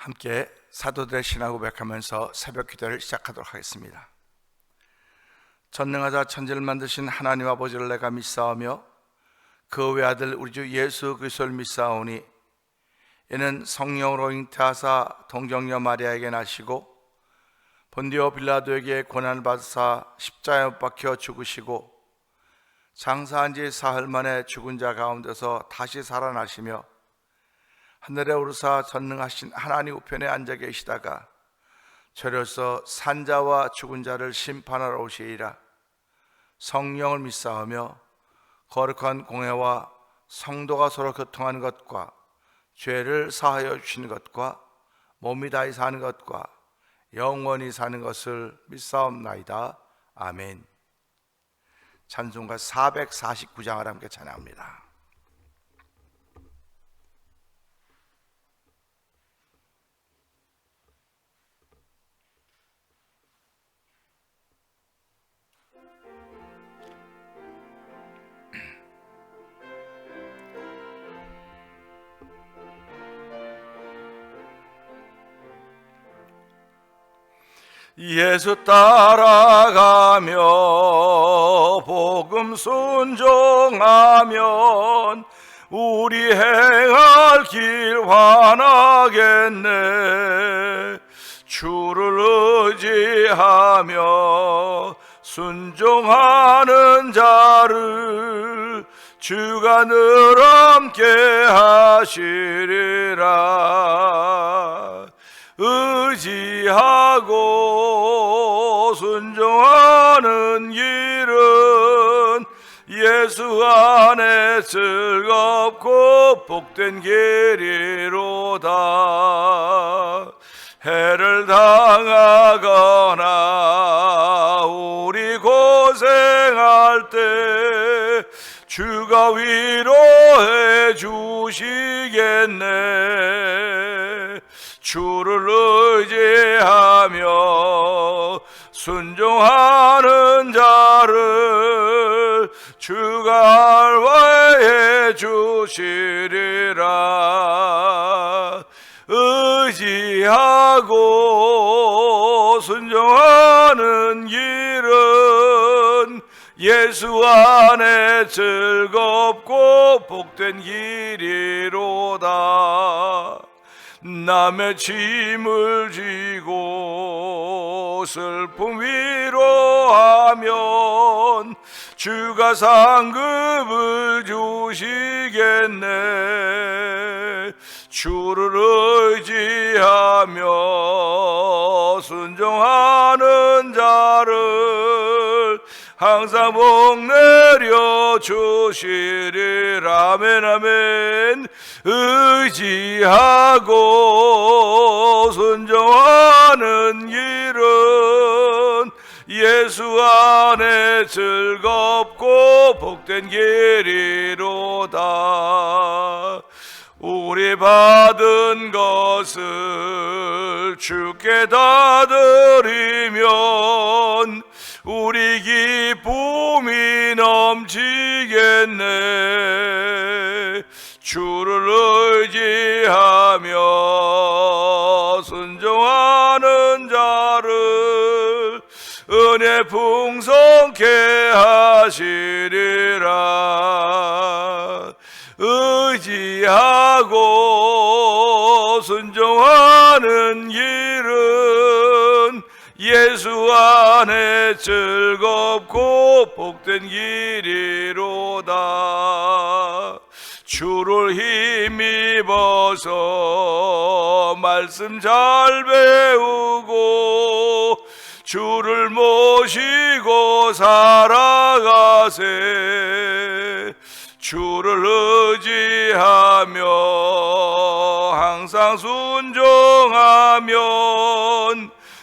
함께 사도들의 신앙 고백하면서 새벽 기도를 시작하도록 하겠습니다. 전능하사 천지를 만드신 하나님 아버지를 내가 믿사오며 그 외아들 우리 주 예수 그리스도를 믿사오니 이는 성령으로 잉태하사 동정녀 마리아에게 나시고 본디오 빌라도에게 고난을 받으사 십자가에 못 박혀 죽으시고 장사한 지 사흘 만에 죽은 자 가운데서 다시 살아나시며 하늘에 오르사 전능하신 하나님 우편에 앉아 계시다가 저려서 산자와 죽은 자를 심판하러 오시리라. 성령을 믿사오며 거룩한 공회와 성도가 서로 교통하는 것과 죄를 사하여 주시는 것과 몸이 다히 사는 것과 영원히 사는 것을 믿사옵나이다. 아멘. 찬송가 449장을 함께 찬양합니다. 예수 따라가며 복음 순종하면 우리 행할 길 환하겠네. 주를 의지하며 순종하는 자를 주가 늘 함께 하시리라. 의지하고 순종하는 길은 예수 안에 즐겁고 복된 길이로다. 해를 당하거나 우리 고생할 때 주가 위로해 주시겠네. 주를 의지하며 순종하는 자를 주가 알화해 주시리라. 의지하고 순종하는 길은 예수 안에 즐겁고 복된 길이로다. 남의 짐을 지고 슬픔 위로하면 주가 상급을 주시겠네. 주를 의지하며 순종하는 자를 항상 복 내려 주시리라. 아멘 아멘. 의지하고 순종하는 길은 예수 안에 즐겁고 복된 길이로다. 우리 받은 것을 주께 다 드리면 우리 기쁨이 넘치겠네. 주를 의지하며 순종하는 자를 은혜 풍성케 하시리라. 의지하고 순종하는 길은 예수 안에 즐겁고 복된 길이로다. 주를 힘입어서 말씀 잘 배우고 주를 모시고 살아가세. 주를 의지하며 항상 순종하면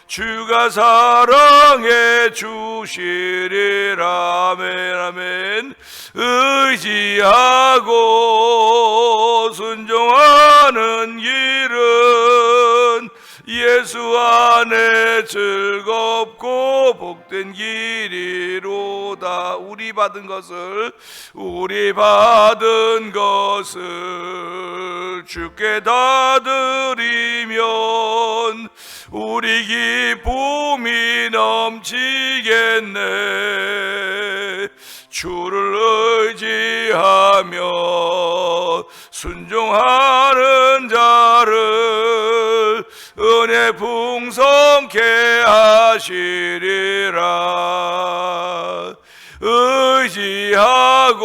주가 사랑해 주시리라. 아멘 아멘. 의지하고 순종하는 길은 예수 안에 즐겁고 복된 길이로다. 우리 받은 것을 주께 다 드리면 우리 기쁨이 넘치겠네. 주를 의지하며 순종하는 자를 은혜 풍성케 하시리라. 의지하고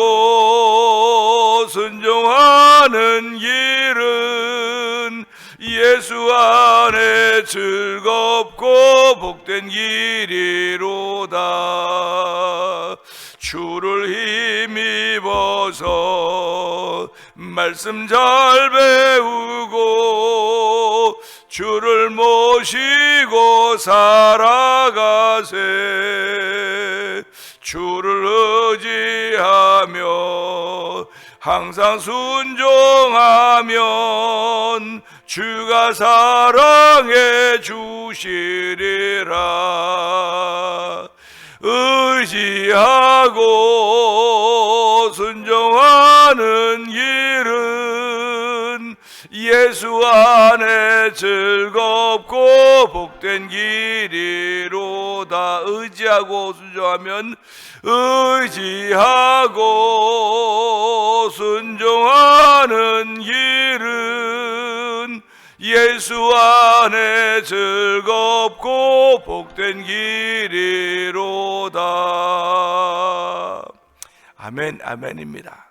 순종하는 길은 예수 안에 즐겁고 복된 길이로다. 주를 힘입어서 말씀 잘 배우고 주를 모시고 살아가세. 주를 의지하며 항상 순종하면 주가 사랑해 주시리라. 의지하고 순종하는 길은 예수 안에 즐겁고 복된 길이로다. 의지하고 순종하면, 의지하고 순종하는 길은 예수 안에 즐겁고 복된 길이로다. 아멘, 아멘입니다.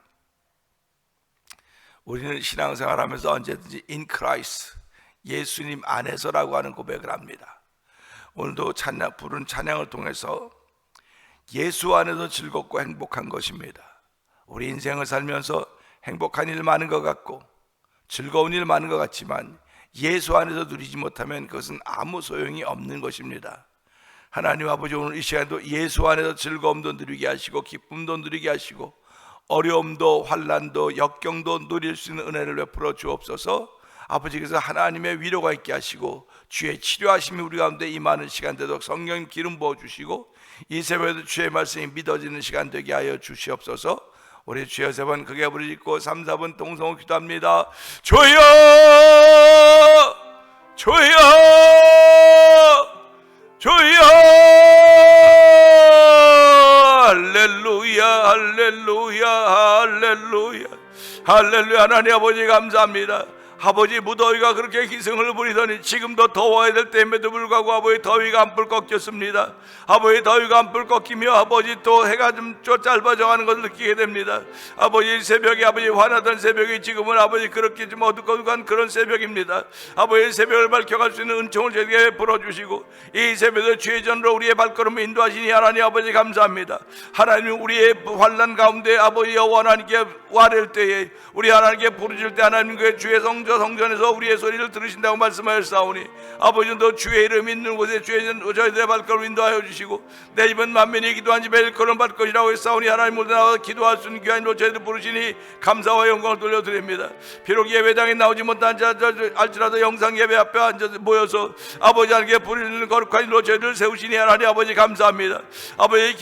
우리는 신앙생활하면서 언제든지 in Christ, 예수님 안에서라고 하는 고백을 합니다. 오늘도 부른 찬양을 통해서 예수 안에서 즐겁고 행복한 것입니다. 우리 인생을 살면서 행복한 일 많은 것 같고 즐거운 일 많은 것 같지만 예수 안에서 누리지 못하면 그것은 아무 소용이 없는 것입니다. 하나님 아버지, 오늘 이 시간에도 예수 안에서 즐거움도 누리게 하시고 기쁨도 누리게 하시고 어려움도 환난도 역경도 누릴 수 있는 은혜를 베풀어 주옵소서. 아버지께서 하나님의 위로가 있게 하시고 주의 치료하심이 우리 가운데 임하는 시간 되도록 성령 기름 부어주시고 이 새벽에도 주의 말씀이 믿어지는 시간 되게 하여 주시옵소서. 우리 주여 세 번 크게 부르짖고 3, 4분 동성으로 기도합니다. 주여, 주여, 주여. 할렐루야, 할렐루야, 할렐루야, 할렐루야. 하나님 아버지 감사합니다. 아버지, 무더위가 그렇게 기승을 부리더니 지금도 더워야 될 때임에도 불구하고 아버지 더위가 안 불 꺾였습니다. 아버지 더위가 안 불 꺾이며 아버지 또 해가 좀 짧아져 가는 것을 느끼게 됩니다. 아버지 새벽에 아버지 환하던 새벽이 지금은 아버지 그렇게 좀 어둑어둑한 그런 새벽입니다. 아버지 새벽을 밝혀갈 수 있는 은총을 저에게 불어주시고 이 새벽에 주의 전으로 우리의 발걸음을 인도하시니 하나님 아버지 감사합니다. 하나님, 우리의 환난 가운데 아버지 여호와 하나님께 와를 때에 우리 하나님께 부르실 때 하나님 그 주의 성전에서 우리의 소리를 들으신다고 말씀하였사오니 아버지, 너 주의 이름 있는 곳에 저희들의 발걸음 인도하여 주시고 내 입은 만민이 기도한 집에 일컬음 받을 것이라고 했사오니 하나님, 모두 나와 기도할 수 있는 귀한으로 저희들 부르시니 감사와 영광을 돌려드립니다. 비록 예배당에 나오지 못한 자 알지라도 영상 예배 앞에 앉아서 모여서 아버지 하나님께 부르는 거룩한 일로 저희들 세우시니 하나님 아버지 감사합니다. 아버지,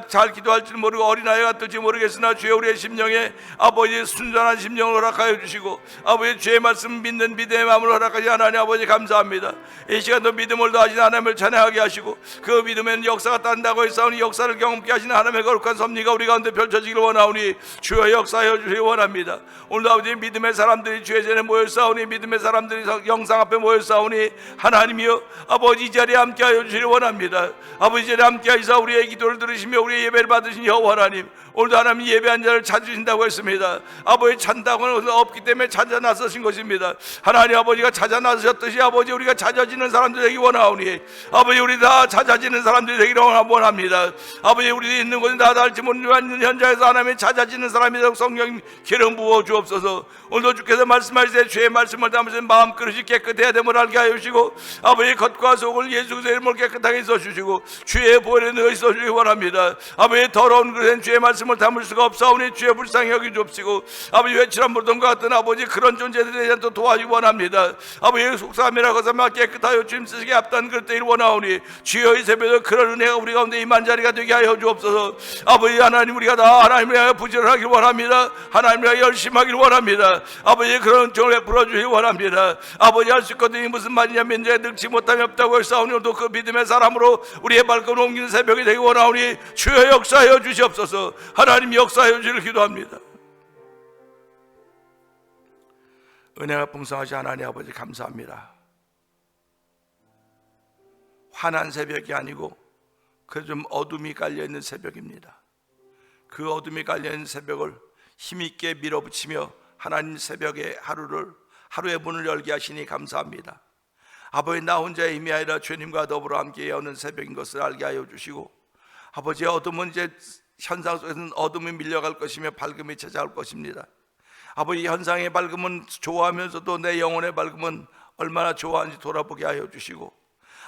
잘 기도할 줄 모르고 어린아이가 될지 모르겠으나 주여 우리의 심령에 아버지 순전한 심령을 허락하여 주시고 아버지 주의 말씀 믿는 믿음의 마음을 허락하시 하나님 아버지 감사합니다. 이 시간도 믿음을 더하신 하나님을 찬양하게 하시고 그 믿음에는 역사가 딴다고 했사오니 역사를 경험케 하시는 하나님의 거룩한 섭리가 우리 가운데 펼쳐지기를 원하오니 주여 역사하여 주시기 원합니다. 오늘도 아버지 믿음의 사람들이 주의 전에 모였사오니 믿음의 사람들이 영상 앞에 모였사오니 하나님이여 아버지 이 자리에 함께하여 주시기 원합니다. 아버지 이 자리에 함께하시사 우리의 기도를 들으시며 우리의 예배를 받으신 여호와 하나님, 오늘도 하나님 예배한 자를 찾으신다고 했습니다. 아버지 찾다고는 없기 때문에 찾아 나서신 것입니다. 하나님 아버지가 찾아 나서셨듯이 아버지 우리가 찾아지는 사람들 되기 원하오니 아버지 우리 다 찾아지는 사람들이 되기를 원합니다. 아버지 우리 있는 곳에 다 알지 못하는 현장에서 하나님이 찾아지는 사람이 되도록 성령 기름 부어 주옵소서. 오늘도 주께서 말씀하시되 주의 말씀을 담으신 마음 그릇이 깨끗해야 됨을 알게 하여 주시고 아버지 겉과 속을 예수 그리스도의 이름으로 깨끗하게 써주시고 주의 보혈에 넣어 있어 주시기 원합니다. 아버지 더러운 그릇엔 주의 말씀을 담을 수가 없사오니 주의 불쌍히 불쌍히 여기 주옵시고 아버지 외출한 물동과 같은 아버지 그런 존재들에 대한 또 도와주기 원합니다. 아버지 속삼이라고 해서 깨끗하여 주님 쓰시게 합단 그럴 때를 원하오니 주여 이 새벽에 그런 은혜가 우리 가운데 임한 자리가 되게 하여 주옵소서. 아버지 하나님 우리가 다 하나님을 위하여 부지런하길 원합니다. 하나님을 위하여 열심하길 원합니다. 아버지 그런 종을 베풀어 주길 원합니다. 아버지 할 수 있거든요. 무슨 말이냐면 이제 늙지 못함이 없다고 했사오니 오늘도 그 믿음의 사람으로 우리의 발걸음을 옮기는 새벽이 되기 원하오니 주여 역사하여 주시옵소서. 하나님 역사하여 주시기를 기도합니다. 은혜가 풍성하신 하나님 아버지 감사합니다. 환한 새벽이 아니고 그 좀 어둠이 깔려있는 새벽입니다. 그 어둠이 깔려있는 새벽을 힘있게 밀어붙이며 하나님 새벽의 하루의 문을 열게 하시니 감사합니다. 아버지 나 혼자의 힘이 아니라 주님과 더불어 함께 여는 새벽인 것을 알게 하여 주시고 아버지 어둠은 이제 현상 속에서는 어둠이 밀려갈 것이며 밝음이 찾아올 것입니다. 아버지 현상의 밝음은 좋아하면서도 내 영혼의 밝음은 얼마나 좋아하는지 돌아보게 하여 주시고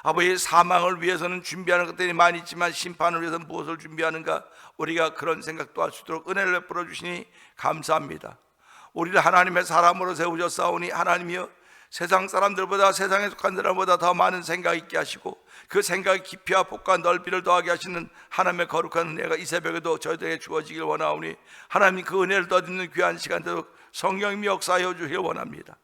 아버지 사망을 위해서는 준비하는 것들이 많이 있지만 심판을 위해서는 무엇을 준비하는가 우리가 그런 생각도 할 수 있도록 은혜를 베풀어 주시니 감사합니다. 우리를 하나님의 사람으로 세우셨사오니 하나님이여 세상 사람들보다 세상에 속한 사람보다 더 많은 생각 있게 하시고 그 생각의 깊이와 폭과 넓이를 더하게 하시는 하나님의 거룩한 은혜가 이 새벽에도 저희들에게 주어지길 원하오니 하나님 그 은혜를 더듬는 귀한 시간대로 성령님이 역사하여 주시길 원합니다.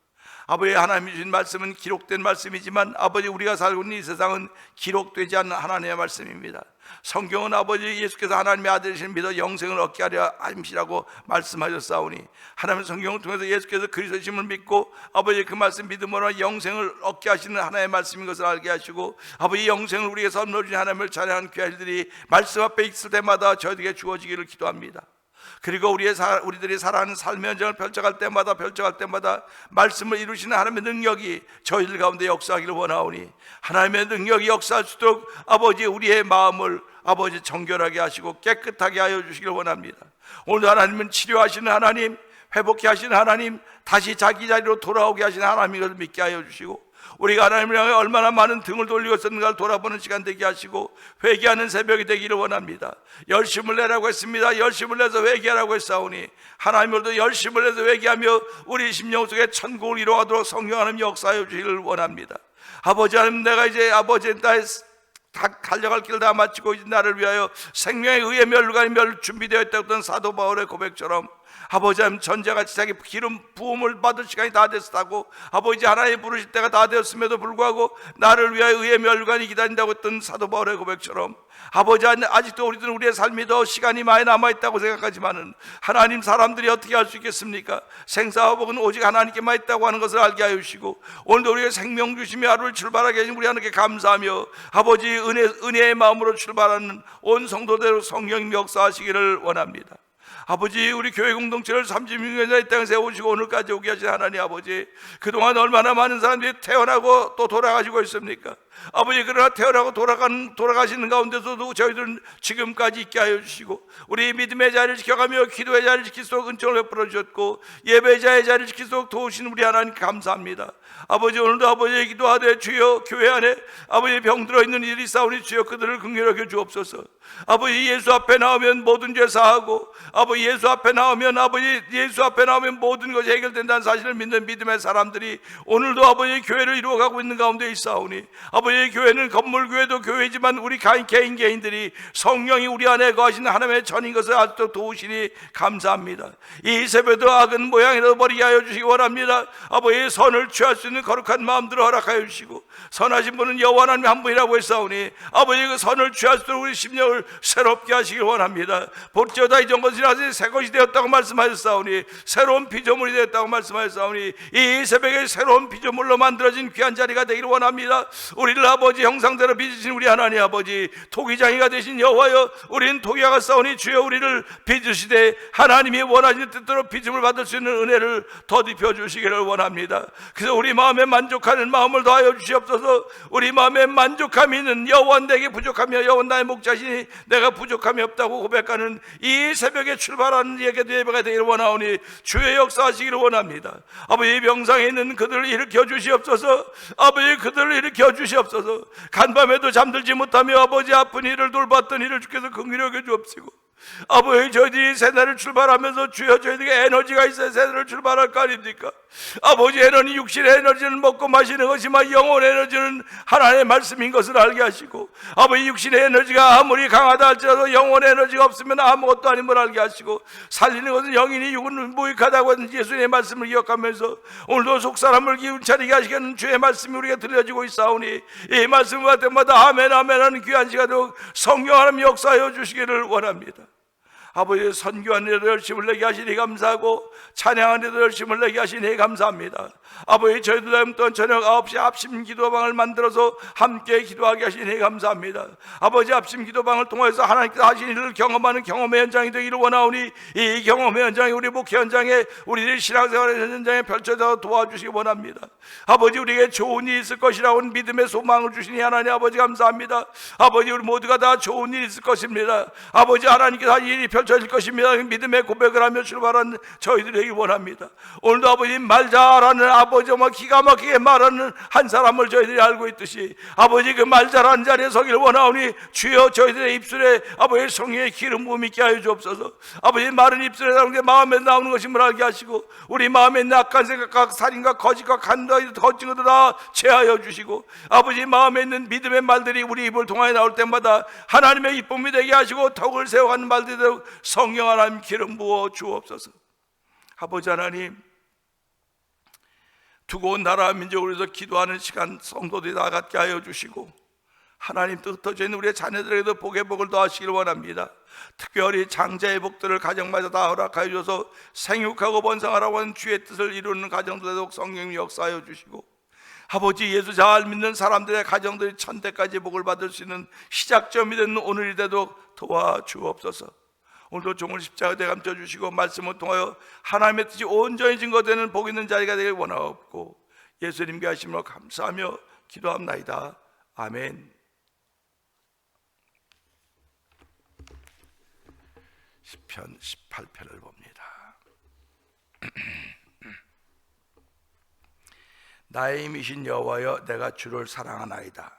아버지 하나님이 주신 말씀은 기록된 말씀이지만 아버지 우리가 살고 있는 이 세상은 기록되지 않는 하나님의 말씀입니다. 성경은 아버지 예수께서 하나님의 아들이신 믿어 영생을 얻게 하려 하심이라고 말씀하셨사오니 하나님의 성경을 통해서 예수께서 그리스도심을 믿고 아버지 그 말씀 믿음으로 영생을 얻게 하시는 하나님의 말씀인 것을 알게 하시고 아버지 영생을 우리에게 선물로 주신 하나님을 찬양하는 귀한 일들이 말씀 앞에 있을 때마다 저희에게 주어지기를 기도합니다. 그리고 우리들이 살아가는 삶의 현장을 펼쳐갈 때마다 말씀을 이루시는 하나님의 능력이 저희들 가운데 역사하기를 원하오니 하나님의 능력이 역사할 수 있도록 아버지 우리의 마음을 아버지 정결하게 하시고 깨끗하게 하여 주시기를 원합니다. 오늘 하나님은 치료하시는 하나님, 회복케 하시는 하나님, 다시 자기 자리로 돌아오게 하시는 하나님인 것을 믿게 하여 주시고 우리가 하나님을 향해 얼마나 많은 등을 돌리고 있었는가를 돌아보는 시간 되게 하시고 회개하는 새벽이 되기를 원합니다. 열심을 내라고 했습니다. 열심을 내서 회개하라고 했사오니 하나님으로도 열심을 내서 회개하며 우리 심령 속에 천국을 이루어가도록 성령 하나님 역사하여 주시기를 원합니다. 아버지 하나님 내가 이제 아버지 나의 다 달려갈 길을 다 마치고 이제 나를 위하여 생명의 의의 멸류관이 준비되어 있다고 했던 사도 바울의 고백처럼 아버지 하나님 전제같이 자기 기름 부음을 받을 시간이 다 됐다고 아버지 하나님 부르실 때가 다 되었음에도 불구하고 나를 위하여 의의 멸류관이 기다린다고 했던 사도 바울의 고백처럼 아버지 하나님 아직도 우리들은 우리의 삶이 더 시간이 많이 남아있다고 생각하지만은 하나님 사람들이 어떻게 할 수 있겠습니까? 생사화복은 오직 하나님께만 있다고 하는 것을 알게 하여 주시고 오늘도 우리가 생명 주시며 하루를 출발하게 하신 우리 하나님께 감사하며 아버지 은혜의 마음으로 출발하는 온 성도대로 성령님 역사하시기를 원합니다. 아버지 우리 교회 공동체를 36년이나 이 땅에 세우시고 오늘까지 오게 하신 하나님 아버지 그동안 얼마나 많은 사람들이 태어나고 또 돌아가시고 있습니까? 아버지 그러나 태어나고 돌아가시는 가운데서도 저희들은 지금까지 있게 하여 주시고 우리 믿음의 자리를 지켜가며 기도의 자리를 지킬 수 있도록 은총을 베풀어 주셨고 예배자의 자리를 지킬 수 있도록 도우신 우리 하나님 감사합니다. 아버지 오늘도 아버지의 기도하되 주여 교회 안에 아버지 병들어 있는 이들이 있사오니 주여 그들을 긍휼하게 주옵소서. 아버지 예수 앞에 나오면 모든 죄 사하고 아버지 예수 앞에 나오면 모든 것이 해결된다는 사실을 믿는 믿음의 사람들이 오늘도 아버지 교회를 이루어가고 있는 가운데 있사오니 아버지 교회는 건물 교회도 교회지만 우리 개인들이 성령이 우리 안에 거하시는 하나님의 전인 것을 아직도 도우시니 감사합니다. 이 새벽에도 악은 모양이라도 버리게 하여 주시기 원합니다. 아버지 선을 취할 수 있는 거룩한 마음들을 허락하여 주시고 선하신 분은 여호와 하나님 한 분이라고 했사오니 아버지 그 선을 취할 수 있도록 우리 심령을 새롭게 하시길 원합니다. 볼지어다 이전 것이 나서 새 것이 되었다고 말씀하셨사오니 새로운 피조물이 되었다고 말씀하셨사오니 이 새벽에 새로운 피조물로 만들어진 귀한 자리가 되기를 원합니다. 우리를 아버지 형상대로 빚으신 우리 하나님 아버지 토기장이가 되신 여호와여 우리는 토기가 싸우니 주여 우리를 빚으시되 하나님이 원하시는 뜻대로 빚음을 받을 수 있는 은혜를 더딥혀 주시기를 원합니다. 그래서 우리 마음에 만족하는 마음을 더하여 주시옵소서. 우리 마음에 만족함이 있는 여호와 내게 부족하며 여호와 나의 목자시니 내가 부족함이 없다고 고백하는 이 새벽에 출발하는 예배가 되기를 원하오니 주의 역사하시기를 원합니다. 아버지 병상에 있는 그들을 일으켜 주시옵소서. 아버지 그들을 일으켜 주시옵소서. 간밤에도 잠들지 못하며 아버지 아픈 이를 돌봤던 이를 주께서 긍휼히 여겨 주옵시고 아버지, 저희들이 새날을 출발하면서 주여 저희들에게 에너지가 있어야 새날을 출발할 거 아닙니까? 아버지, 에너지, 육신의 에너지는 먹고 마시는 것이지만 영혼의 에너지는 하나님의 말씀인 것을 알게 하시고, 아버지, 육신의 에너지가 아무리 강하다 할지라도 영혼의 에너지가 없으면 아무것도 아님을 알게 하시고, 살리는 것은 영이니 육은 무익하다고 하는 예수님의 말씀을 기억하면서 오늘도 속사람을 기운차리게 하시는 주의 말씀이 우리에게 들려지고 있사오니, 이 말씀을 받을 때마다 아멘 아멘 하는 귀한 시간으로 성령 하나님 역사하여 주시기를 원합니다. 아버지, 선교하는 데도 열심을 내게 하시니 감사하고 찬양하는 데도 열심을 내게 하시니 감사합니다. 아버지, 저희들 다음 또한 저녁 9시 합심 기도방을 만들어서 함께 기도하게 하시니 감사합니다. 아버지, 합심 기도방을 통해서 하나님께서 하신 일을 경험하는 경험의 현장이 되기를 원하오니, 이 경험의 현장이 우리 목회 현장에, 우리들의 신앙생활의 현장에 펼쳐져 도와주시기 원합니다. 아버지, 우리에게 좋은 일이 있을 것이라고 믿음의 소망을 주시니 하나님 아버지 감사합니다. 아버지, 우리 모두가 다 좋은 일이 있을 것입니다. 아버지, 하나님께서 한 일이 펼쳐질 것입니다. 믿음의 고백을 하며 출발한 저희들이 되기 원합니다. 오늘도 아버지, 말 잘하는 아버지, 기가 막히게 말하는 한 사람을 저희들이 알고 있듯이, 아버지, 그 말 잘하는 자리에 서기를 원하오니 주여 저희들의 입술에 아버지 성령의 기름 부음 있게 하여 주옵소서. 아버지, 말은 입술에 나오는 게 마음에 나오는 것임을 알게 하시고, 우리 마음에 있는 악한 생각과 살인과 거짓과 간다 거친 것도 다 제하여 주시고, 아버지, 마음에 있는 믿음의 말들이 우리 입을 통하여 나올 때마다 하나님의 기쁨이 되게 하시고 덕을 세워가는 말들이 되고 성령 하나님 기름 부어 주옵소서. 아버지 하나님, 두고 온 나라 민족을 위해서 기도하는 시간 성도들이 다 갖게 하여 주시고, 하나님 뜻 흩어져 있는 우리의 자녀들에게도 복의 복을 더하시길 원합니다. 특별히 장자의 복들을 가정마다 다 허락하여 주셔서 생육하고 번성하라고 하는 주의 뜻을 이루는 가정들에도 성령이 역사하여 주시고, 아버지, 예수 잘 믿는 사람들의 가정들이 천대까지 복을 받을 수 있는 시작점이 되는 오늘이 되도록 도와주옵소서. 오늘도 종을 십자가에 감춰 주시고 말씀을 통하여 하나님의 뜻이 온전히 증거되는 복 있는 자리가 되길 원하옵고, 예수님께 하심으로 감사하며 기도합나이다. 아멘. 시편 18편을 봅니다. 나의 힘이신 여호와여, 내가 주를 사랑하나이다.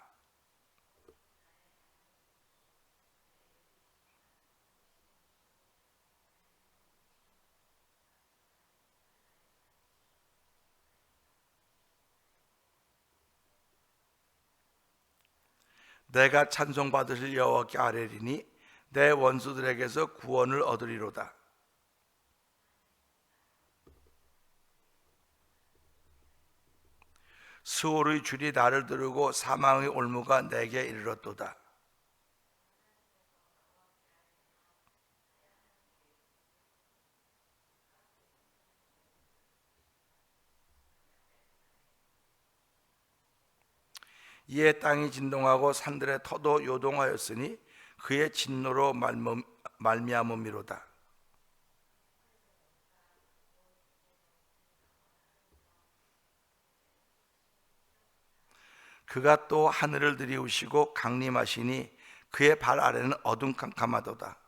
내가 찬송받으실 여호와께 아뢰리니 내 원수들에게서 구원을 얻으리로다. 스올의 줄이 나를 두르고 사망의 올무가 내게 이르렀도다. 이에 땅이 진동하고 산들의 터도 요동하였으니 그의 진노로 말미암음이로다. 그가 또 하늘을 들이우시고 강림하시니 그의 발 아래는 어둠 캄캄하도다.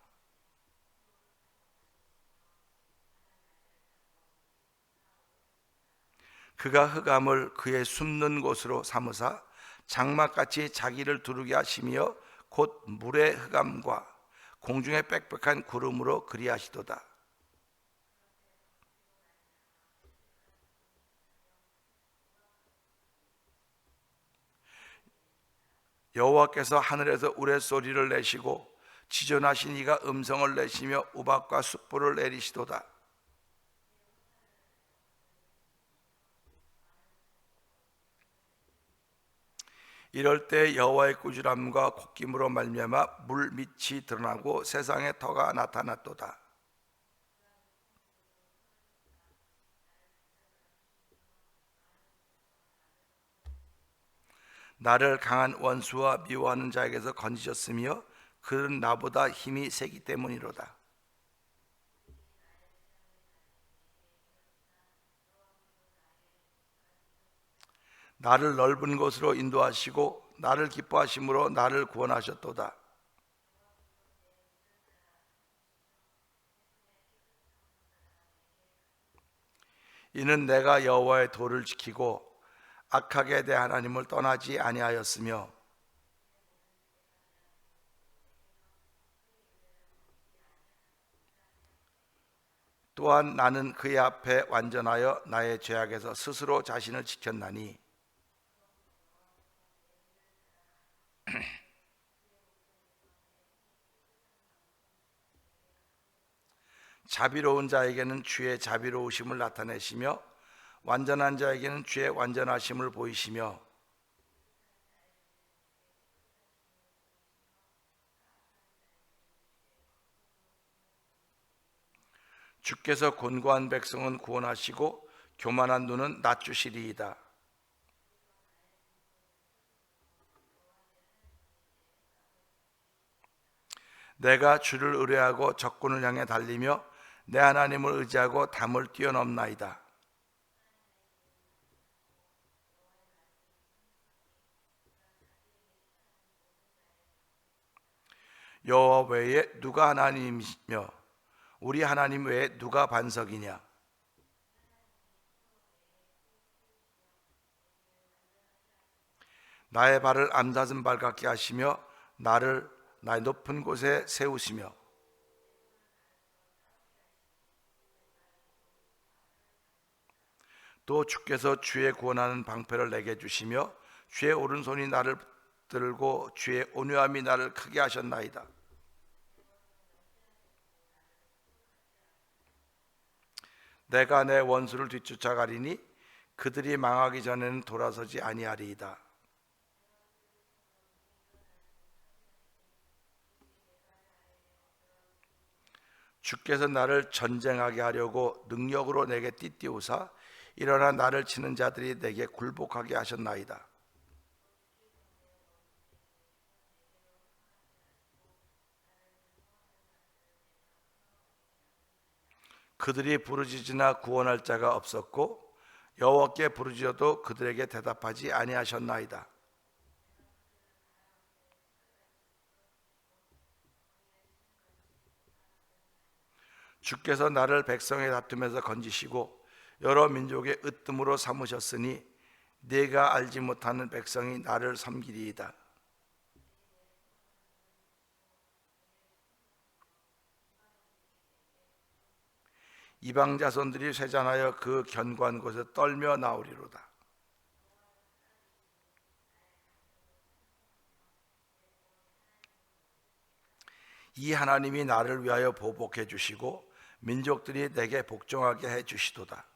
그가 흑암을 그의 숨는 곳으로 삼으사 장막같이 자기를 두르게 하시며 곧 물의 흑암과 공중의 빽빽한 구름으로 그리하시도다. 여호와께서 하늘에서 우레소리를 내시고 지존하신 이가 음성을 내시며 우박과 숯불을 내리시도다. 이럴 때 여호와의 꾸지람과 콧김으로 말미암아 물 밑이 드러나고 세상에 터가 나타났도다. 나를 강한 원수와 미워하는 자에게서 건지셨으며 그는 나보다 힘이 세기 때문이로다. 나를 넓은 곳으로 인도하시고 나를 기뻐하심으로 나를 구원하셨도다. 이는 내가 여호와의 도를 지키고 악하게 내 하나님을 떠나지 아니하였으며 또한 나는 그의 앞에 완전하여 나의 죄악에서 스스로 자신을 지켰나니 자비로운 자에게는 주의 자비로우심을 나타내시며 완전한 자에게는 주의 완전하심을 보이시며 주께서 곤고한 백성은 구원하시고 교만한 눈은 낮추시리이다. 내가 주를 의뢰하고 적군을 향해 달리며 내 하나님을 의지하고 담을 뛰어넘나이다. 여호와 외에 누가 하나님이시며 우리 하나님 외에 누가 반석이냐? 나의 발을 암사슴 발 같게 하시며 나를 나의 높은 곳에 세우시며 또 주께서 주의 구원하는 방패를 내게 주시며 주의 오른손이 나를 들고 주의 온유함이 나를 크게 하셨나이다. 내가 내 원수를 뒤쫓아가리니 그들이 망하기 전에는 돌아서지 아니하리이다. 주께서 나를 전쟁하게 하려고 능력으로 내게 띠띠우사 일어나 나를 치는 자들이 내게 굴복하게 하셨나이다. 그들이 부르짖으나 구원할 자가 없었고 여호와께 부르짖어도 그들에게 대답하지 아니하셨나이다. 주께서 나를 백성의 다툼에서 건지시고 여러 민족의 으뜸으로 삼으셨으니 네가 알지 못하는 백성이 나를 섬기리이다. 이방 자손들이 쇠잔하여 그 견고한 곳에 떨며 나오리로다. 이 하나님이 나를 위하여 보복해 주시고 민족들이 내게 복종하게 해 주시도다.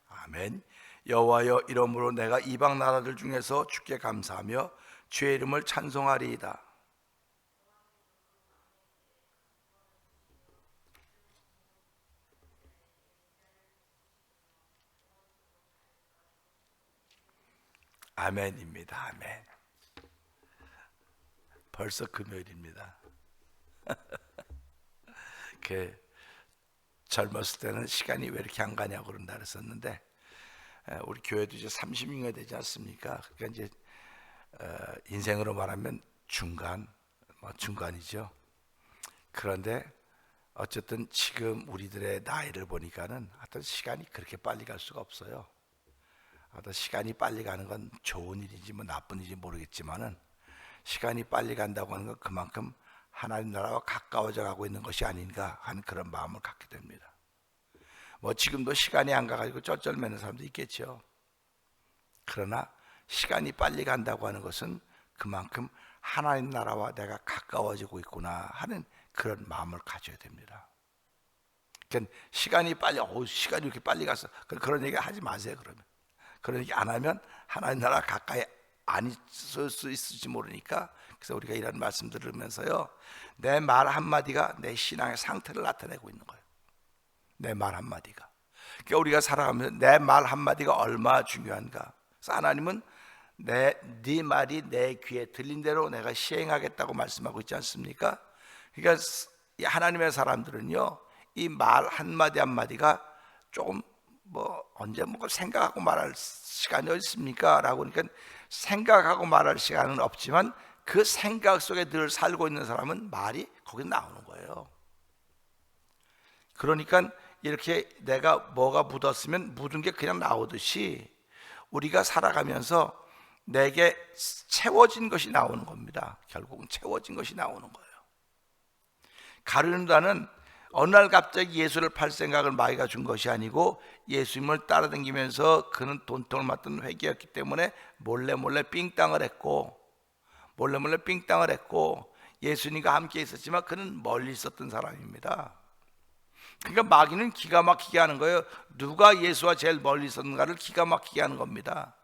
아멘. 여호와여, 이러므로 내가 이방 나라들 중에서 주께 감사하며 주의 이름을 찬송하리이다. 아멘입니다. 아멘. 벌써 금요일입니다. 젊었을 때는 시간이 왜 이렇게 안 가냐고 그런다 그랬었는데 우리 교회도 이제 30년이 되지 않습니까? 그러니까 이제 인생으로 말하면 중간이죠. 그런데 어쨌든 지금 우리들의 나이를 보니까는 하여튼 시간이 그렇게 빨리 갈 수가 없어요. 하여튼 시간이 빨리 가는 건 좋은 일인지 뭐 나쁜 일인지 모르겠지만은 시간이 빨리 간다고 하는 건 그만큼 하나님 나라와 가까워져 가고 있는 것이 아닌가 하는 그런 마음을 갖게 됩니다. 뭐 지금도 시간이 안 가가지고 쩔쩔매는 사람도 있겠죠. 그러나 시간이 빨리 간다고 하는 것은 그만큼 하나님 나라와 내가 가까워지고 있구나 하는 그런 마음을 가져야 됩니다. 그러니까 시간이 이렇게 빨리 갔어. 그런 얘기 하지 마세요. 그런 얘기 안 하면 하나님 나라 가까이 안 있을 수 있을지 모르니까. 그래서 우리가 이런 말씀 들으면서요, 내 말 한마디가 내 신앙의 상태를 나타내고 있는 거예요. 내 말 한마디가. 그러니까 우리가 살아가면서 내 말 한마디가 얼마나 중요한가. 그래서 하나님은 네 말이 내 귀에 들린 대로 내가 시행하겠다고 말씀하고 있지 않습니까? 그러니까 하나님의 사람들은요, 이 말 한마디 한마디가 조금 언제 생각하고 말할 시간이 어디 있습니까? 라고 그러니까 생각하고 말할 시간은 없지만 그 생각 속에 늘 살고 있는 사람은 말이 거기 나오는 거예요. 그러니까 이렇게 내가 뭐가 묻었으면 묻은 게 그냥 나오듯이 우리가 살아가면서 내게 채워진 것이 나오는 겁니다. 결국은 채워진 것이 나오는 거예요. 가룟 유다는 어느 날 갑자기 예수를 팔 생각을 마귀가 준 것이 아니고 예수님을 따라다니면서 그는 돈통을 맞던 회개였기 때문에 몰래 삥땅을 했고 예수님과 함께 있었지만 그는 멀리 있었던 사람입니다. 그러니까 마귀는 기가 막히게 하는 거예요. 누가 예수와 제일 멀리 있었는가를 기가 막히게 하는 겁니다.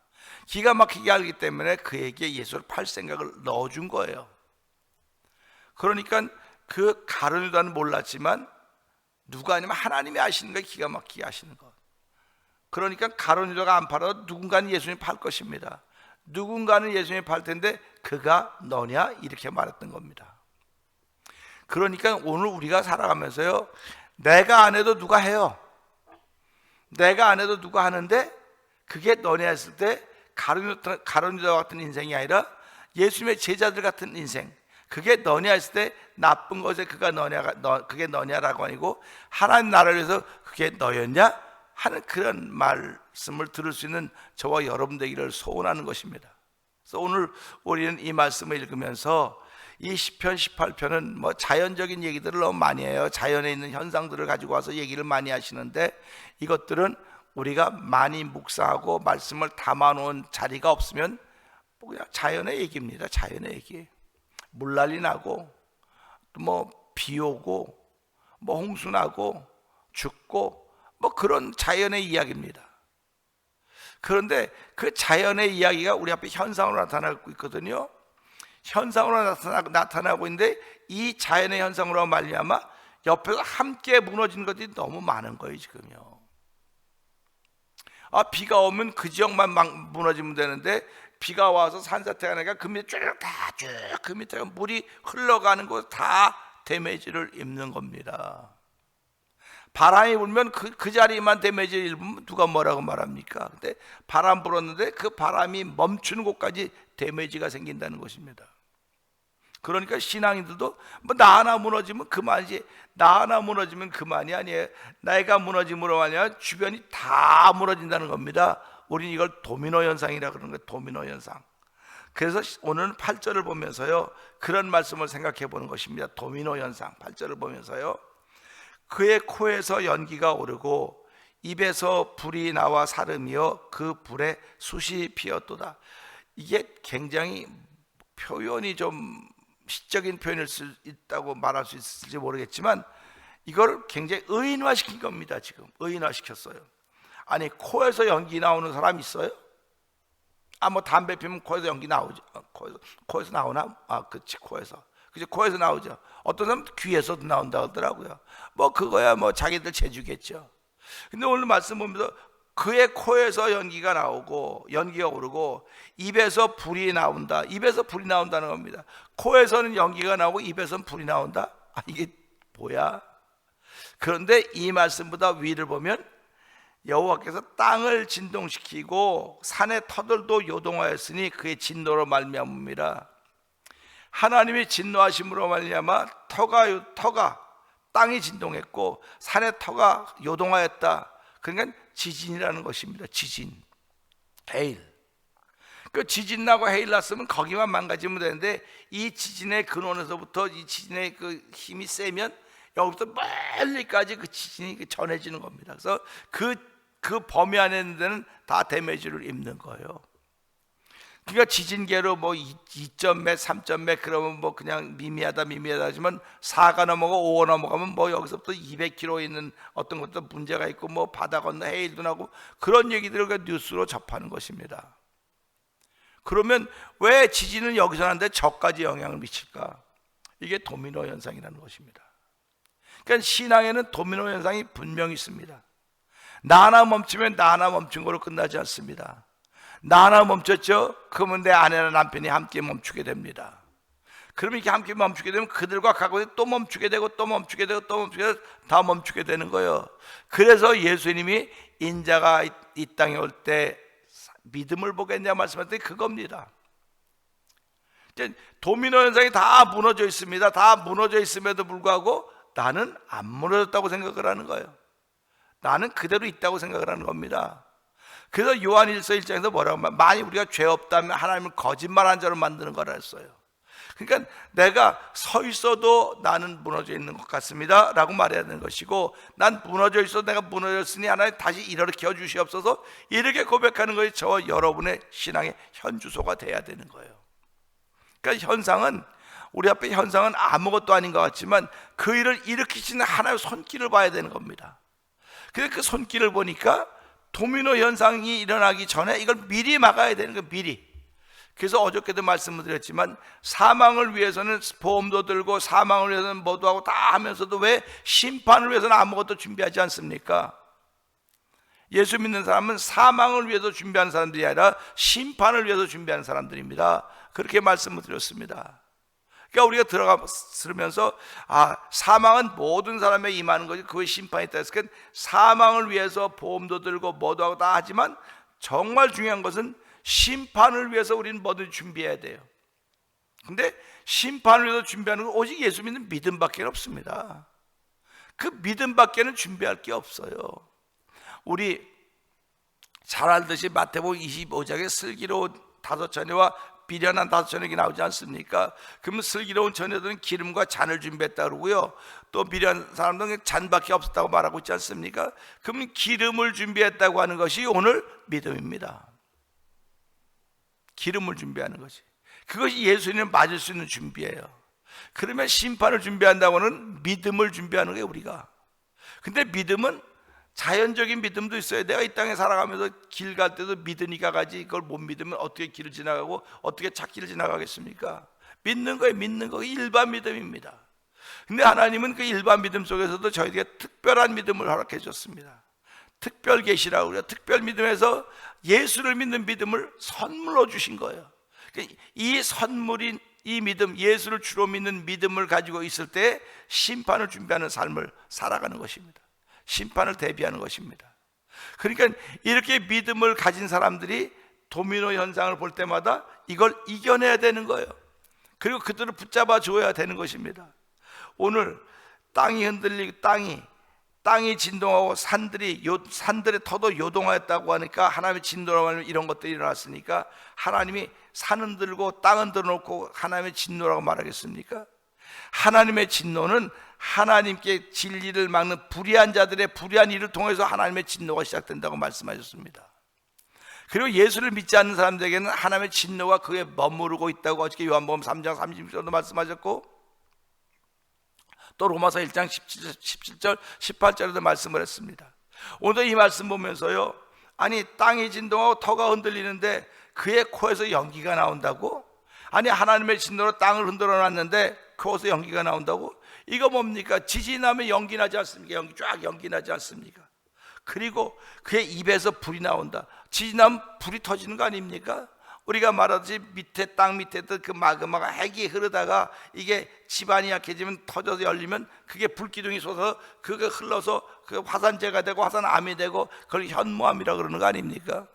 기가 막히게 하기 때문에 그에게 예수를 팔 생각을 넣어준 거예요. 그러니까 그 가룟 유다는 몰랐지만 누가 아니면 하나님이 아시는 거, 기가 막히게 하시는 것. 그러니까 가룟 유다가 안 팔아도 누군가는 예수님 팔 것입니다. 누군가는 예수님 팔 텐데 그가 너냐? 이렇게 말했던 겁니다. 그러니까 오늘 우리가 살아가면서요, 내가 안 해도 누가 해요. 내가 안 해도 누가 하는데 그게 너냐 했을 때 가룟 유다 같은 인생이 아니라 예수님의 제자들 같은 인생, 그게 너냐 했을 때 나쁜 것에 그게 너냐라고 아니고 하나님 나라를 위해서 그게 너였냐 하는 그런 말씀을 들을 수 있는 저와 여러분 되기를 소원하는 것입니다. 그래서 오늘 우리는 이 말씀을 읽으면서 이 시편 18편은 뭐 자연적인 얘기들을 너무 많이 해요. 자연에 있는 현상들을 가지고 와서 얘기를 많이 하시는데 이것들은 우리가 많이 묵상하고 말씀을 담아놓은 자리가 없으면 그냥 자연의 얘기입니다. 자연의 얘기. 물난리 나고 뭐 비 오고 뭐 홍수 나고 죽고 뭐 그런 자연의 이야기입니다. 그런데 그 자연의 이야기가 우리 앞에 현상으로 나타나고 있거든요. 현상으로 나타나고 있는데 이 자연의 현상으로 말미암아 옆에서 함께 무너지는 것들이 너무 많은 거예요. 지금요. 비가 오면 그 지역만 막 무너지면 되는데 비가 와서 산사태가 나니까 그 밑에 그 밑에 물이 흘러가는 곳 다 데미지를 입는 겁니다. 바람이 불면 그 자리만 데미지를 입으면 누가 뭐라고 말합니까? 근데 바람 불었는데 그 바람이 멈추는 곳까지 데미지가 생긴다는 것입니다. 그러니까 신앙인들도 뭐 나 하나 무너지면 그만이지, 나 하나 무너지면 그만이 아니에요. 내가 무너짐으로 아니라 주변이 다 무너진다는 겁니다. 우리는 이걸 도미노 현상이라 그러는 거예요. 도미노 현상. 그래서 오늘은 8절을 보면서요, 그런 말씀을 생각해 보는 것입니다. 도미노 현상. 8절을 보면서요, 그의 코에서 연기가 오르고 입에서 불이 나와 사름이여 그 불에 숯이 피었도다. 이게 굉장히 표현이 좀 시적인 표현일 수 있다고 말할 수 있을지 모르겠지만 이걸 굉장히 의인화시킨 겁니다. 지금 의인화시켰어요. 아니, 코에서 연기 나오는 사람 있어요? 뭐 담배 피우면 코에서 연기 나오죠. 코에서 나오나? 그치, 코에서. 그치, 코에서 나오죠. 어떤 사람은 귀에서도 나온다 하더라고요. 뭐 그거야 뭐 자기들 재주겠죠. 근데 오늘 말씀 보면서 그의 코에서 연기가 나오고 연기가 오르고 입에서 불이 나온다. 입에서 불이 나온다는 겁니다. 코에서는 연기가 나오고 입에서는 불이 나온다. 이게 뭐야? 그런데 이 말씀보다 위를 보면 여호와께서 땅을 진동시키고 산의 터들도 요동하였으니 그의 진노로 말미암음이라. 하나님이 진노하심으로 말미암아 터가 땅이 진동했고 산의 터가 요동하였다. 그러니까 지진이라는 것입니다. 지진, 해일. 그 지진 나고 해일 났으면 거기만 망가지면 되는데 이 지진의 근원에서부터 이 지진의 그 힘이 세면 여기부터 멀리까지 그 지진이 전해지는 겁니다. 그래서 그 범위 안에 있는 데는 다 데미지를 입는 거예요. 그러니까 지진계로 뭐 2점 몇, 3점 몇 그러면 뭐 그냥 미미하다 하지만 4가 넘어가고 5가 넘어가면 뭐 여기서부터 200km 있는 어떤 것도 문제가 있고 뭐 바다 건너 해일도 나고 그런 얘기들을 그 뉴스로 접하는 것입니다. 그러면 왜 지진은 여기서 하는데 저까지 영향을 미칠까? 이게 도미노 현상이라는 것입니다. 그러니까 신앙에는 도미노 현상이 분명히 있습니다. 나 하나 멈추면 나 하나 멈춘 거로 끝나지 않습니다. 나 하나 멈췄죠? 그러면 내 아내나 남편이 함께 멈추게 됩니다. 그러면 이렇게 함께 멈추게 되면 그들과 가고 또 멈추게 되고 또 멈추게 되고 또 멈추게 되고 다 멈추게 되는 거예요. 그래서 예수님이 인자가 이 땅에 올 때 믿음을 보겠냐 말씀하셨더니 그겁니다. 도미노 현상이 다 무너져 있습니다. 다 무너져 있음에도 불구하고 나는 안 무너졌다고 생각을 하는 거예요. 나는 그대로 있다고 생각을 하는 겁니다. 그래서 요한일서 1장에서 뭐라고 하면, 만일 우리가 죄 없다면 하나님을 거짓말한 자로 만드는 거라 했어요. 그러니까 내가 서 있어도 나는 무너져 있는 것 같습니다 라고 말해야 되는 것이고, 난 무너져 있어도 내가 무너졌으니 하나님 다시 일으켜 주시옵소서, 이렇게 고백하는 것이 저와 여러분의 신앙의 현주소가 돼야 되는 거예요. 그러니까 현상은, 우리 앞에 현상은 아무것도 아닌 것 같지만 그 일을 일으키시는 하나님의 손길을 봐야 되는 겁니다. 그래서 그 손길을 보니까 도미노 현상이 일어나기 전에 이걸 미리 막아야 되는 거예요. 미리. 그래서 어저께도 말씀을 드렸지만, 사망을 위해서는 보험도 들고 사망을 위해서는 뭐도 하고 다 하면서도 왜 심판을 위해서는 아무것도 준비하지 않습니까? 예수 믿는 사람은 사망을 위해서 준비하는 사람들이 아니라 심판을 위해서 준비하는 사람들입니다. 그렇게 말씀을 드렸습니다. 그러니까 우리가 들으면서 사망은 모든 사람에 임하는 거지 그의 심판이 있다 했을 때, 사망을 위해서 보험도 들고 뭐도 하고 다 하지만 정말 중요한 것은 심판을 위해서 우리는 뭐든 준비해야 돼요. 근데 심판을 위해서 준비하는 건 오직 예수 믿는 믿음밖에 없습니다. 그 믿음밖에는 준비할 게 없어요. 우리 잘 알듯이 마태복음 25장에 슬기로운 5처녀와 비련한 5처녀가 나오지 않습니까? 그러면 슬기로운 처녀들은 기름과 잔을 준비했다 그러고요, 또 비련한 사람들은 잔밖에 없었다고 말하고 있지 않습니까? 그러면 기름을 준비했다고 하는 것이 오늘 믿음입니다. 기름을 준비하는 것이, 그것이 예수님을 맞을 수 있는 준비예요. 그러면 심판을 준비한다고는 믿음을 준비하는 거예요, 우리가. 근데 믿음은 자연적인 믿음도 있어요. 내가 이 땅에 살아가면서 길 갈 때도 믿으니까 가지, 그걸 못 믿으면 어떻게 길을 지나가고 어떻게 찾기를 지나가겠습니까? 믿는 거예요. 믿는 거 일반 믿음입니다. 근데 하나님은 그 일반 믿음 속에서도 저희에게 특별한 믿음을 허락해 줬습니다. 특별 계시라고 그래요. 특별 믿음에서 예수를 믿는 믿음을 선물로 주신 거예요. 이 선물인 이 믿음, 예수를 주로 믿는 믿음을 가지고 있을 때 심판을 준비하는 삶을 살아가는 것입니다. 심판을 대비하는 것입니다. 그러니까 이렇게 믿음을 가진 사람들이 도미노 현상을 볼 때마다 이걸 이겨내야 되는 거예요. 그리고 그들을 붙잡아 줘야 되는 것입니다. 오늘 땅이 흔들리고 땅이 진동하고 산들의 터도 요동하였다고 하니까, 하나님의 진노라고 하면 이런 것들이 일어났으니까 하나님이 산 흔들고 땅 흔들어 놓고 하나님의 진노라고 말하겠습니까? 하나님의 진노는 하나님께 진리를 막는 불의한 자들의 불의한 일을 통해서 하나님의 진노가 시작된다고 말씀하셨습니다. 그리고 예수를 믿지 않는 사람들에게는 하나님의 진노가 그에 머무르고 있다고 어저께 요한복음 3장 30절도 말씀하셨고, 또 로마서 1장 17절 18절에도 말씀을 했습니다. 오늘 이 말씀 보면서요, 아니 땅이 진동하고 터가 흔들리는데 그의 코에서 연기가 나온다고? 아니 하나님의 진노로 땅을 흔들어 놨는데 코에서 연기가 나온다고? 이거 뭡니까? 지진이 나면 연기 나지 않습니까? 연기 나지 않습니까? 그리고 그의 입에서 불이 나온다. 지진 나면 불이 터지는 거 아닙니까? 우리가 말하듯이 땅 밑에 그 마그마가 핵이 흐르다가 이게 지반이 약해지면 터져서 열리면 그게 불기둥이 솟아서 그게 흘러서 그 화산재가 되고 화산암이 되고 그걸 현무암이라고 그러는 거 아닙니까?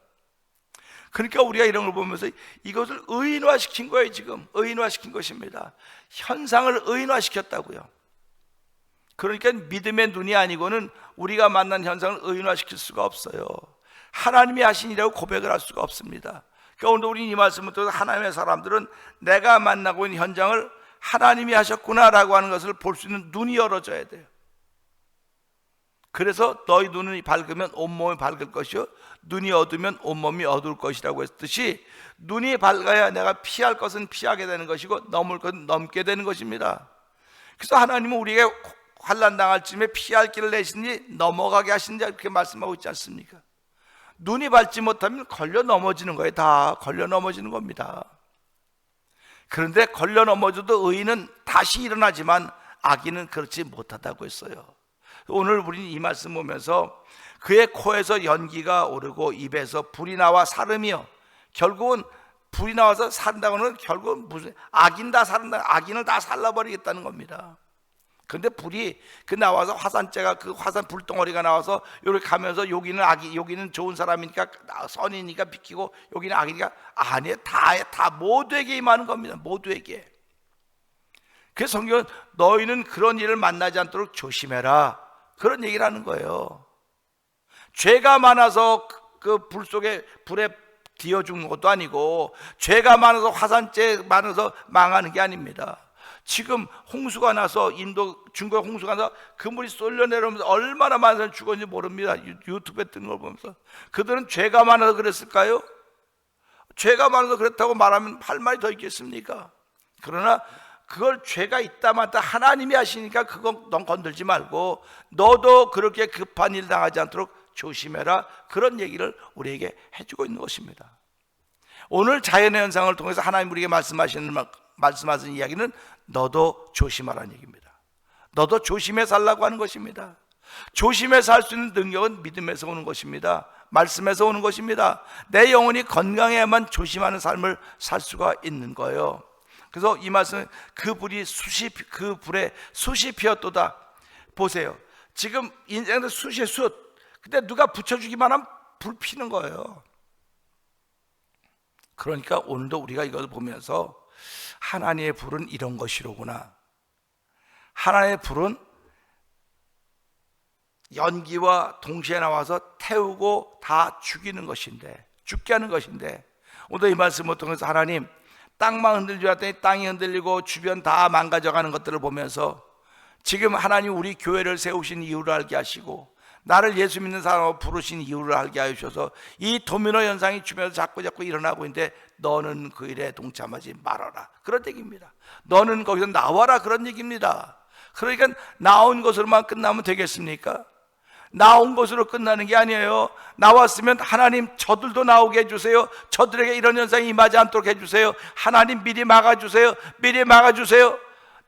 그러니까 우리가 이런 걸 보면서 이것을 의인화시킨 거예요. 지금 의인화시킨 것입니다. 현상을 의인화시켰다고요. 그러니까 믿음의 눈이 아니고는 우리가 만난 현상을 의인화시킬 수가 없어요. 하나님이 하신 일이라고 고백을 할 수가 없습니다. 그러니까 오늘 우리 이 말씀을 통해서 하나님의 사람들은 내가 만나고 있는 현장을 하나님이 하셨구나라고 하는 것을 볼 수 있는 눈이 열어져야 돼요. 그래서 너희 눈이 밝으면 온몸이 밝을 것이요 눈이 어두면 온몸이 어두울 것이라고 했듯이, 눈이 밝아야 내가 피할 것은 피하게 되는 것이고 넘을 것은 넘게 되는 것입니다. 그래서 하나님은 우리에게 환난 당할 쯤에 피할 길을 내시니 넘어가게 하신다, 이렇게 말씀하고 있지 않습니까? 눈이 밝지 못하면 걸려 넘어지는 거예요. 다 걸려 넘어지는 겁니다. 그런데 걸려 넘어져도 의인은 다시 일어나지만 악인은 그렇지 못하다고 했어요. 오늘 우리는 이 말씀 보면서 그의 코에서 연기가 오르고 입에서 불이 나와 사름이요, 결국은 불이 나와서 산다고는 결국은 무슨 악인 다 사른다, 악인을 다 살라버리겠다는 겁니다. 그런데 불이 나와서 화산재가, 그 화산 불덩어리가 나와서 이렇게 가면서 여기는 악이, 여기는 좋은 사람이니까 선이니까 비키고 여기는 악이니까, 아니에요. 다 모두에게 임하는 겁니다. 모두에게. 그래서 성경은 너희는 그런 일을 만나지 않도록 조심해라, 그런 얘기를 하는 거예요. 죄가 많아서 그 불 속에 불에 뒤어 죽는 것도 아니고 죄가 많아서 화산재 많아서 망하는 게 아닙니다. 지금 홍수가 나서 인도 중국에 홍수가 나서 그 물이 쏠려 내려오면서 얼마나 많은 사람이 죽었는지 모릅니다. 유튜브에 뜨는 걸 보면서. 그들은 죄가 많아서 그랬을까요? 죄가 많아서 그렇다고 말하면 할 말이 더 있겠습니까? 그러나 그걸 죄가 있다 마다 하나님이 하시니까 그건 넌 건들지 말고 너도 그렇게 급한 일 당하지 않도록 조심해라, 그런 얘기를 우리에게 해주고 있는 것입니다. 오늘 자연의 현상을 통해서 하나님 우리에게 말씀하시는 이야기는 너도 조심하라는 얘기입니다. 너도 조심해 살라고 하는 것입니다. 조심해 살 수 있는 능력은 믿음에서 오는 것입니다. 말씀에서 오는 것입니다. 내 영혼이 건강해야만 조심하는 삶을 살 수가 있는 거예요. 그래서 이 말씀, 그 불에 숯이 피었도다. 보세요. 지금 인생도 숯이에요, 숯. 근데 누가 붙여주기만 하면 불 피는 거예요. 그러니까 오늘도 우리가 이걸 보면서 하나님의 불은 이런 것이로구나. 하나님의 불은 연기와 동시에 나와서 태우고 다 죽이는 것인데, 죽게 하는 것인데, 오늘 이 말씀을 통해서 하나님 땅만 흔들지 않았더니 땅이 흔들리고 주변 다 망가져가는 것들을 보면서 지금 하나님 우리 교회를 세우신 이유를 알게 하시고 나를 예수 믿는 사람으로 부르신 이유를 알게 하셔서 이 도미노 현상이 주변에서 자꾸 일어나고 있는데 너는 그 일에 동참하지 말아라, 그런 얘기입니다. 너는 거기서 나와라, 그런 얘기입니다. 그러니까 나온 것으로만 끝나면 되겠습니까? 나온 것으로 끝나는 게 아니에요. 나왔으면 하나님 저들도 나오게 해주세요. 저들에게 이런 현상이 임하지 않도록 해주세요. 하나님 미리 막아주세요. 미리 막아주세요.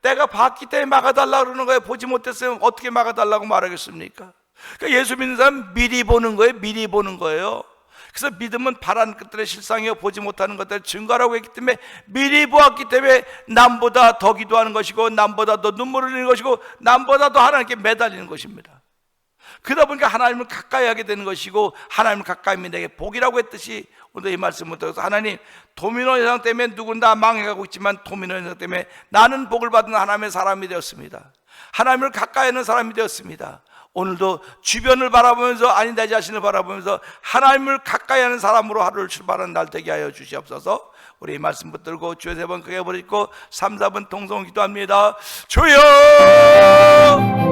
내가 봤기 때문에 막아달라고 그러는 거예요. 보지 못했으면 어떻게 막아달라고 말하겠습니까? 그러니까 예수 믿는 사람은 미리 보는 거예요. 미리 보는 거예요. 그래서 믿음은 바란 것들의 실상이요 보지 못하는 것들의 증거라고 했기 때문에 미리 보았기 때문에 남보다 더 기도하는 것이고 남보다 더 눈물을 흘리는 것이고 남보다 더 하나님께 매달리는 것입니다. 그러다 보니까 하나님을 가까이 하게 되는 것이고 하나님을 가까이 하면 내게 복이라고 했듯이 오늘 이 말씀을 통해서 하나님 도미노 현상 때문에 누군 다 망해가고 있지만 도미노 현상 때문에 나는 복을 받은 하나님의 사람이 되었습니다. 하나님을 가까이 하는 사람이 되었습니다. 오늘도 주변을 바라보면서 아니 내 자신을 바라보면서 하나님을 가까이 하는 사람으로 하루를 출발하는 날 되게 하여 주시옵소서. 우리 이 말씀 붙들고 주여 세 번 크게 부르짖고 3, 4분 통성 기도합니다. 주여